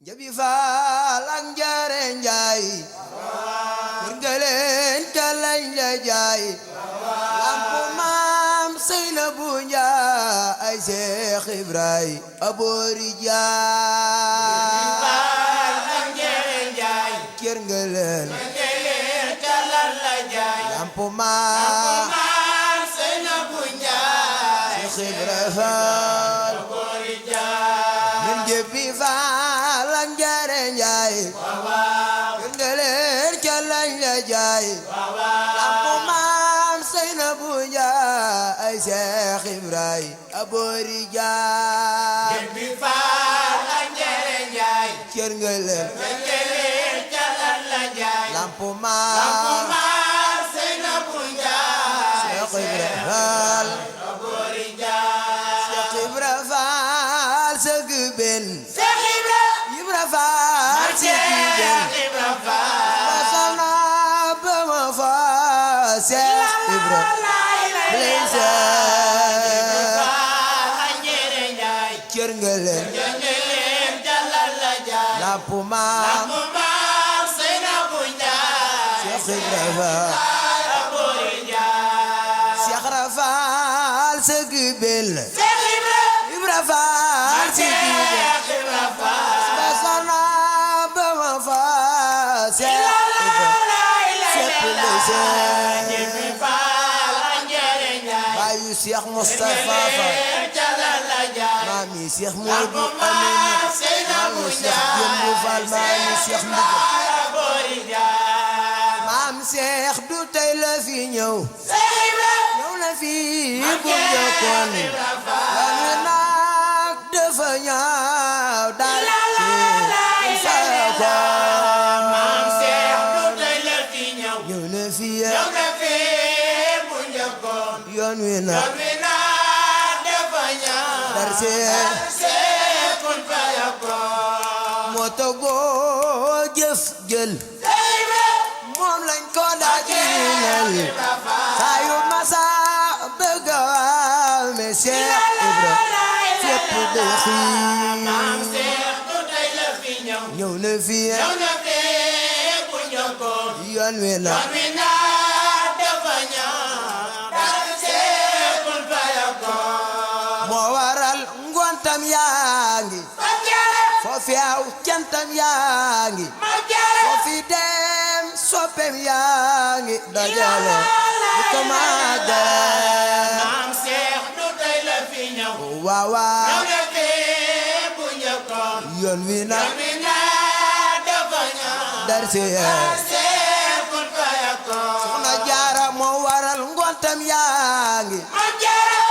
Njabi faal ak njare njaay ngalen kalañ la jaay lampu maam Seynabu Njaay ay Seex Ibrahima aboori jaay faal ak njare njaay kër ngalen kalañ la jaay lampu maam Seynabu Njaay Seex Ibrahima faal aboori jaay min Njabi faal ak njare njaay ngalen kalañ la jaay lampu maam Seynabu Njaay ay Seex Ibrahima aboori jaay Njabi faal ak njare njaay kër ngalen kalañ la jaay lampu maam Seynabu Njaay Seex Ibrahima faal aboori jaay Seex Ibrahima faal sëgg benn Seex Ibra faal sëgg benn Ibra faal masana ba ma faal Seex Ibrahima faal ak njare njaay kër ngalen kalañ la jaay lampu maam Seynabu Njaay Seex Ibrahima faal aboori jaay Seex Ibra faal sëgg benn Seex Ibra faal sëgg benn Ibra faal masana ba ma faal Seex Ibrahima fépp lay seen Njabi faal ak njare njaay baayu Seex Mustafa Faal kalañ la jaay maami Seex Moodu Amina Seynabu maami Seex Jëmbu Faal maami Seex Ndigal aboori jaay maam Seex du tey la fi ñëw ñëw na fi bu njëkkoon lanu nag dafa ñaaw daal ci fekkoon maam Seex du tey la fi ñëw ñëw na fi ñëw na fi bu njëkkoon yoon wi nag bi naa dafa ñaaw dar seekun fa yakkoon moo togoo jëf jël moom lañ ko daajinal saa yu masa bëgg a waame Seex Ibra fépp day maam xiin Seex du tey la fi ñëw ñëw na fi ñëw na fi bu njëkkoon yoon wi na bi naa dafa ñaaw seekun fa yakkoon moo waral ngontam yaa ngi foofi aw cantam yaa ngi foofi dem soppem yaa ngi dajale di ko màggal maam Seex du tey la fi ñëw waaw waaw ñëw na fi bu njëkkoon yoon wi na bi naa dafa ñaaw dar seekun fa yakkoon Soxna Jaara moo waral ngontam yaa ngi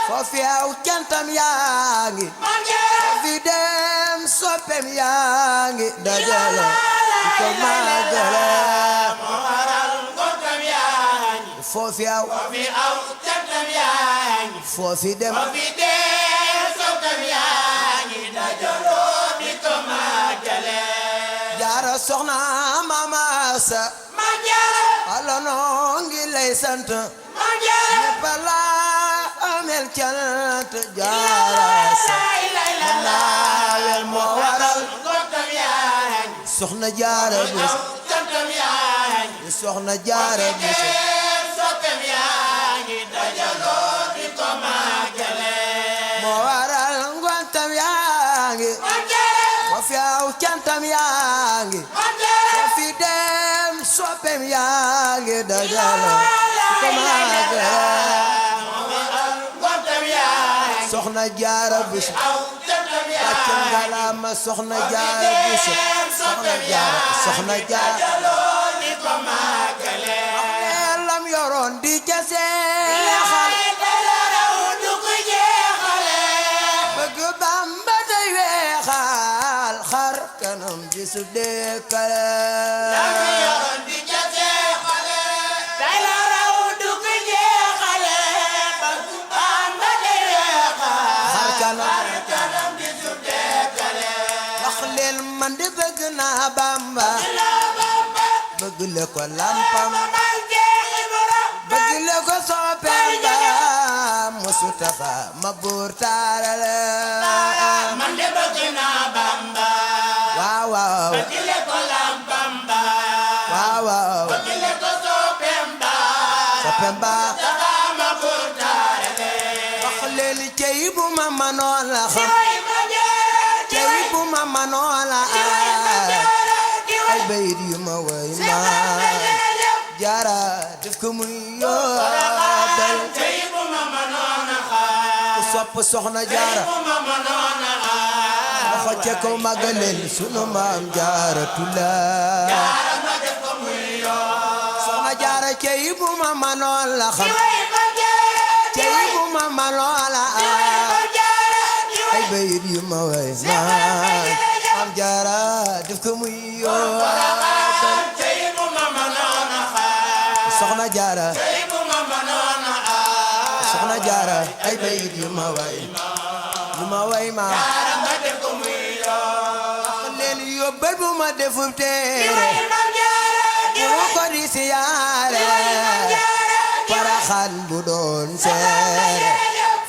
foofi aw cantam yaa ngi foofi dem soppem yaa ngi dajale di ko màggale moo waral ngontam yaa ngi foofi aw fi aw cantam yaa ngi foofi dem fi dee sokam yaa ngi dajaloo di ko màggale Jaara soxna Mama Sa Alla noo ngi lay sant ñépp la amel cant Jaara sa naawel moo waral ngontam yaa ngi soxna Jaara Buso aw cantam yaa ngi soxna Jaara Buso sokam yaa ngi dajaloo di ko màggale moo waral ngontam yaa ngi foofi aw cantam yaa ngi foofi dem soppem yaa ngi dajale di ko màggale ngontam yaa ngi soxna Jaara Buso aw cantam yaa wàcc ngalaama soxna Jaara Buso soxna Jaara dajaloo di ko màggale lam yoroon di ca seexal bëgg Bamba day weexal xar kanam ji su dekkale xar kanam wax leen man de bëgg naa Bamba bëgg le ko lampam bëgg le ko soppeem ba Mustafa ma buur taarale man de bëgg naa Bamba waaw waaw bëggile ko lampam ba waaw waaw bëggile ko sopem ba sopem ba taxama burtaare le wax leen cey bu ma manoon la xam cey bu ma manoon la ay bayit yu ma way maan jaara def ko muy yoobal cey bu ma manoon a ku sopp soxna jaara waxo ce ko magalel sunu maam jaara tulaay soxna jaara cey bu ma manoon la xam cey bu ma manoon la ay bayit yu ma way maan maam jaara def ko muy yoobal soxna jaara soxna jaara ay bayit yu ma way ma leen yóbbal bu ma defub teere bu ma ko di siyaare Porokhane bu doon seere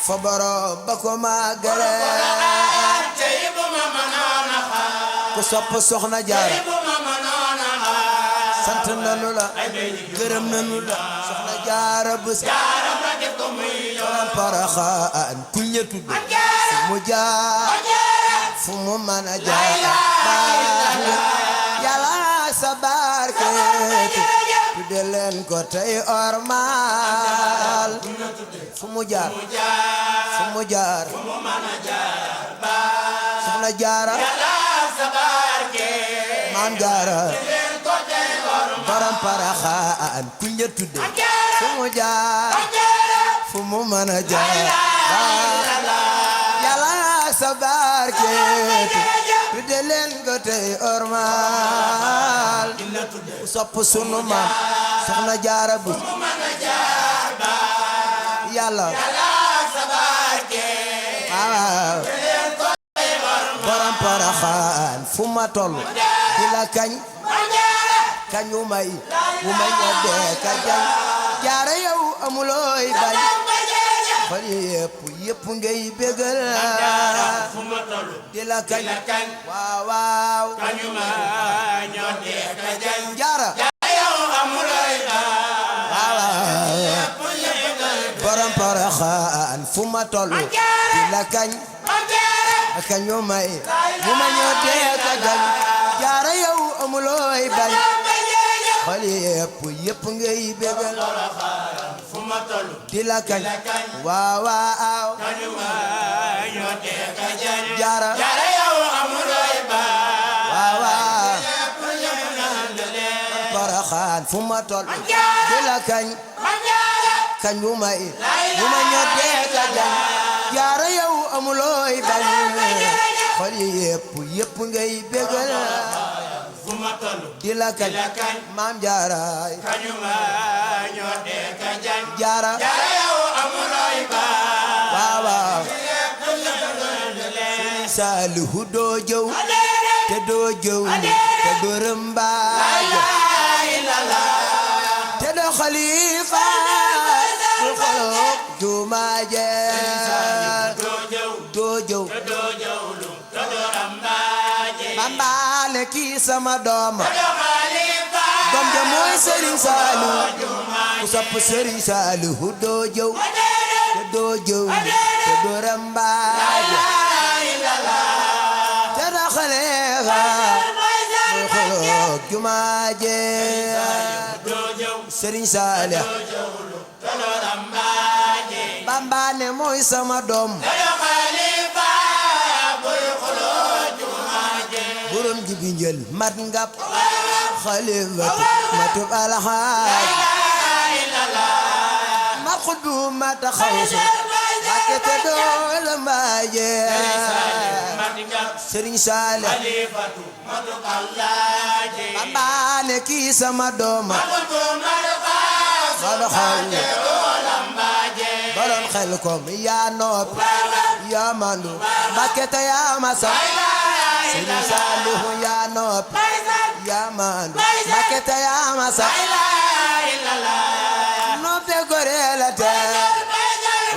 fa borom ba ko màggale ku sopp soxna jaara sant nanu la gërëm nanu la soxna jaara bés borom Porokhane kuñ la tudd fu mu jaar fu mu mën a jaar baax na yàlla sa barkeetu tudde leen ko tey ormal fu mu jaar fu mu jaar soxna jaara maam jaara borom Porokhane kuñ la tudde fu mu jaar fu mu mën a jaar yàlla sa barkeetu tudde leen ko tey ormal sopp sunu maam soxna jaara bu yàlla waaw borom Porokhane fu ma tollu di la kañ kañu may bu may ñoddee ka jañ jaara yow amulooy bañ xol yëpp ngay bégal di la kañ waaw waaw kañu ma ñoddee ka jañ jaara yow amulooy bañ waaw borom Porokhane fu ma tollu di la kañ kañu may bu may ñoddee ka jañ jaara yow amulooy bañ xol yëpp ngay bégal fu ma tollu di la kañ waaw waaw kañu ma ñoddee ka jañ jaara yow amulooy bañ waaw waaw Porokhane fu ma tollu di la kañ kañ bu may bu ma ñoddee ka jañ jaara yow amulooy bañ xol yëpp ngay bégal fu ma tollu di la kañ maam jaaraay kañu ma ñoddee ka jañ jaara yow amulooy bañ waaw waaw Sëriñ Saalihu doo jëw te doo jëw te doo rëmbaaj te doo xalifa du xoloog jumaaje doo jëw bambaale kii sama doom doom ja mooy Sëriñ Saalihu ku sopp Sëriñ Saalihu doo jëw te doo jëw te doo rëmbaaj te doo xalifa du xoloog jumaaje Sëriñ Saalihu bambaane mooy sama doom borom jibi njël mat ngap xalifatu matub alxaaj ma xuddu mata xawsu wàcce te doole mbaaje Sëriñ Saalihu bambaane kii sama doom borom xel kom yaa noppi yaa mandu Mbàkke te yaa masa Sëriñ Saalihu yaa noppi yaa mandu Mbàkke te yaa masa noppe gore la te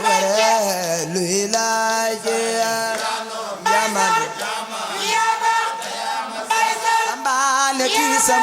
ware luy laaje yaa mandu ne kii sama